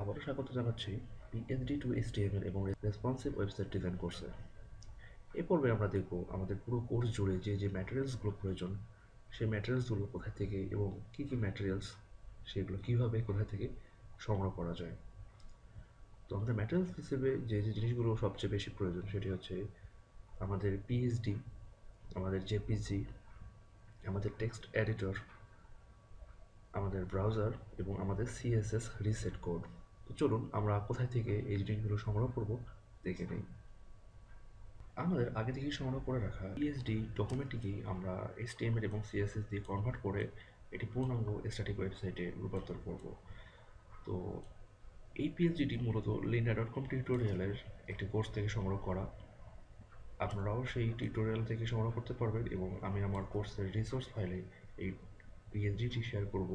আবারও স্বাগত জানাচ্ছি পিএইচডি টু এইচটিএমএল এবং রেসপন্সিভ ওয়েবসাইট ডিজাইন কোর্সে। এই পর্বে আমরা দেখব আমাদের পুরো কোর্স জুড়ে যে ম্যাটেরিয়ালসগুলো প্রয়োজন, সেই ম্যাটেরিয়ালসগুলো কোথায় থেকে এবং কী ম্যাটেরিয়ালস সেগুলো কীভাবে কোথায় থেকে সংগ্রহ করা যায়। তো আমাদের ম্যাটেরিয়ালস হিসেবে যে জিনিসগুলো সবচেয়ে বেশি প্রয়োজন সেটি হচ্ছে আমাদের পিএইচডি, আমাদের জেপিজি, আমাদের টেক্সট এডিটর, আমাদের ব্রাউজার এবং আমাদের সিএসএস রিসেট কোড। তো চলুন আমরা কোথায় থেকে এই জিনিসগুলো সংগ্রহ করব দেখে নিই। আমাদের আগে থেকেই সংগ্রহ করে রাখা পিএইচডি ডকুমেন্টটিকেই আমরা এইচটিএমএল এবং সিএসএস দিয়ে কনভার্ট করে এটি পূর্ণাঙ্গ স্ট্যাটিক ওয়েবসাইটে রূপান্তর করব। তো এই পিএইচডিটি মূলত linda.com টিউটোরিয়ালের একটি কোর্স থেকে সংগ্রহ করা। আপনারাও সেই টিউটোরিয়াল থেকে সংগ্রহ করতে পারবেন এবং আমি আমার কোর্সের রিসোর্স ফাইলে এই পিএইচডিটি শেয়ার করব,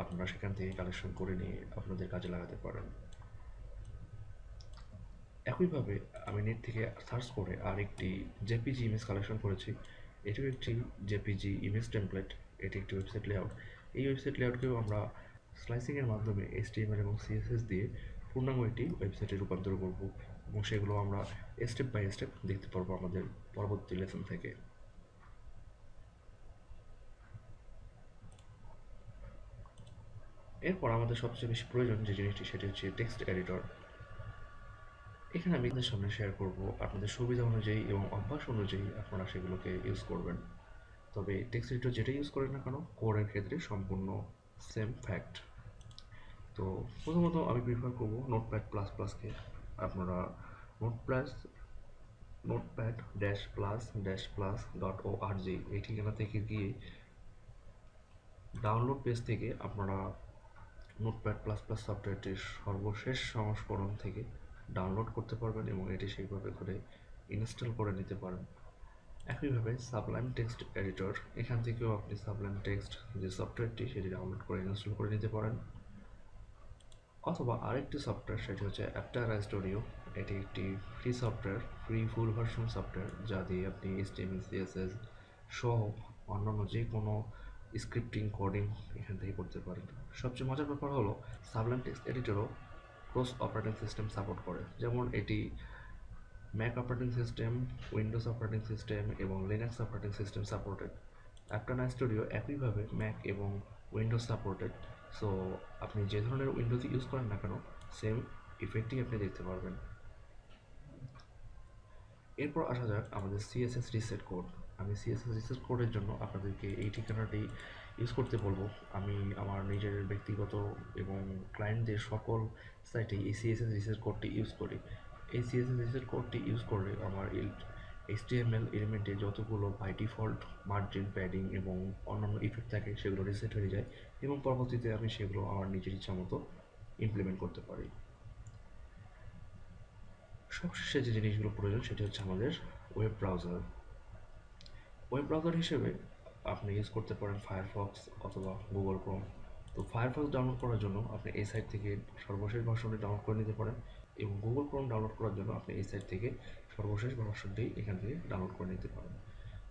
আপনারা সেখান থেকে কালেকশন করে নিয়ে আপনাদের কাজে লাগাতে পারেন। একইভাবে আমি নেট থেকে সার্চ করে আরেকটি জেপিজি ইমেজ কালেকশন করেছি। এটিও একটি জেপিজি ইমেজ টেমপ্লেট, এটি একটি ওয়েবসাইট লেআউট। এই ওয়েবসাইট লেআউটকেও আমরা স্লাইসিংয়ের মাধ্যমে এইচটিএমএল এবং সিএসএস দিয়ে পূর্ণাঙ্গ একটি ওয়েবসাইটে রূপান্তর করব এবং সেগুলো আমরা স্টেপ বাই স্টেপ দেখতে পারবো আমাদের পরবর্তী লেসন থেকে। এরপর আমাদের সবচেয়ে বেশি প্রয়োজন যে জিনিসটি সেটি হচ্ছে টেক্সট এডিটর। এখানে আমি আপনাদের সামনে শেয়ার করব আপনাদের সুবিধা অনুযায়ী এবং অভ্যাস অনুযায়ী আপনারা সেগুলোকে ইউজ করবেন। তবে টেক্সট এডিটর যেটা ইউজ করেন না কেন, কোডের ক্ষেত্রে সম্পূর্ণ সেম ফ্যাক্ট। তো প্রথমত আমি প্রিফার করব নোটপ্যাড প্লাস প্লাসকে। আপনারা notepad-plus-plus.org এই ঠিকানা থেকে গিয়ে ডাউনলোড পেজ থেকে আপনারা নোটপ্যাড প্লাস প্লাস সফটওয়্যারটির সর্বশেষ সংস্করণ থেকে ডাউনলোড করতে পারবেন এবং এটি সেইভাবে করে ইনস্টল করে নিতে পারেন। একইভাবে সাবলাইম টেক্সট এডিটর, এখান থেকেও আপনি সাবলাইম টেক্সট যে সফটওয়্যারটি সেটি ডাউনলোড করে ইনস্টল করে নিতে পারেন। অথবা আরেকটি সফটওয়্যার সেটি হচ্ছে অ্যাপটারা স্টুডিও। এটি একটি ফ্রি সফটওয়্যার, ফ্রি ফুল ভার্সন সফটওয়্যার, যা দিয়ে আপনি এইচটিএমএল সিএসএস সহ অন্যান্য যে কোনো স্ক্রিপ্টিং কোডিং এখান থেকে করতে পারেন। সবচেয়ে মজার ব্যাপার হলো সাবলাইম টেক্সট এডিটরও ক্রস অপারেটিং সিস্টেম সাপোর্ট করে, যেমন এটি Mac operating system, Windows operating system এবং Linux operating system supported. Aptana studio একইভাবে ম্যাক এবং উইন্ডোজ সাপোর্টেড। সো আপনি যে ধরনের উইন্ডোজ ইউজ করেন না কেন সেম ইফেক্টই আপনি দেখতে পারবেন। এরপর আসা যাক আমাদের সিএসএস রিসেট কোড। আমি সিএসএস রিসেট কোডের জন্য আপনাদেরকে এই ঠিকানাটি ইউজ করতে বলবো। আমি আমার নিজের ব্যক্তিগত এবং ক্লায়েন্টদের সকল সাইটে এই সিএসএস রিসেট কোডটি ইউজ করি। এই সিএসএস রিসেট কোডটি ইউজ করে আমার এইচটিএমএল এলিমেন্টে যতগুলো বাই ডিফল্ট মার্জিন, প্যাডিং এবং অন্যান্য ইফেক্ট থাকে সেগুলো রিসেট হয়ে যায় এবং পরবর্তীতে আমি সেগুলো আমার নিজের ইচ্ছা মতো ইমপ্লিমেন্ট করতে পারি। সবশেষে যে জিনিসগুলো প্রয়োজন সেটি হচ্ছে আমাদের ওয়েব ব্রাউজার। ওয়েব ব্রাউজার হিসেবে আপনি ইউজ করতে পারেন ফায়ারফক্স অথবা গুগল ক্রোম। তো ফায়ারফক্স ডাউনলোড করার জন্য আপনি এই সাইট থেকে সর্বশেষ ভার্সনটি ডাউনলোড করে নিতে পারেন এবং গুগল ক্রোম ডাউনলোড করার জন্য আপনি এই সাইট থেকে সর্বশেষ ভার্সনটি এখান থেকে ডাউনলোড করে নিতে পারেন।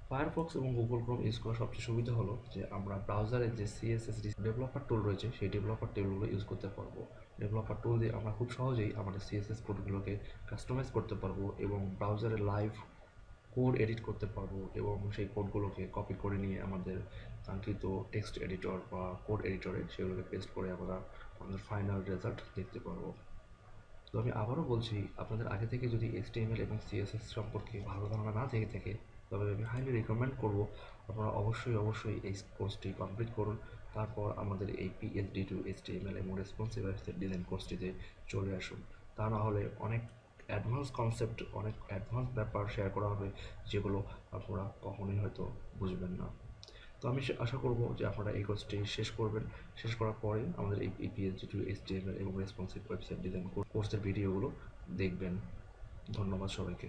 ফায়ারফক্স এবং গুগল ক্রোম ইউজ করার সবচেয়ে সুবিধা হলো যে আমরা ব্রাউজারে যে সিএসএস ডেভেলপার টুল রয়েছে সেই ডেভেলপার টুলগুলো ইউজ করতে পারবো। ডেভেলপার টুল দিয়ে আমরা খুব সহজেই আমাদের সিএসএস কোডগুলোকে কাস্টমাইজ করতে পারবো এবং ব্রাউজারে লাইভ কোড এডিট করতে পারবো এবং সেই কোডগুলোকে কপি করে নিয়ে আমাদের কাঙ্ক্ষিত টেক্সট এডিটর বা কোড এডিটরে সেগুলোকে পেস্ট করে আমরা আমাদের ফাইনাল রেজাল্ট দেখতে পারবো। তো আমি আবারও বলছি, আপনাদের আগে থেকে যদি এইচটিএমএল এবং সিএসএস সম্পর্কে ভালো ধারণা না থেকে থাকে তবে আমি হাইলি রিকমেন্ড করবো আপনারা অবশ্যই এই কোর্সটি কমপ্লিট করুন। তারপর আমাদের এই পিএইচডি টু এইচটিএমএল এবং রেসপন্সিভ ওয়েবসাইট ডিজাইন কোর্সটিতে চলে আসুন। তা না হলে অনেক অ্যাডভান্স কনসেপ্ট, অনেক অ্যাডভান্স ব্যাপার শেয়ার করা হবে যেগুলো আপনারা কখনোই হয়তো বুঝবেন না। তো আমি আশা করব যে আপনারা এই কোর্সটি শেষ করবেন। শেষ করার পরে আমাদের এই পিএইচডি টু এইচটিএমএল এবং রেসপন্সিভ ওয়েবসাইট ডিজাইন কোর্সের ভিডিওগুলো দেখবেন। ধন্যবাদ সবাইকে।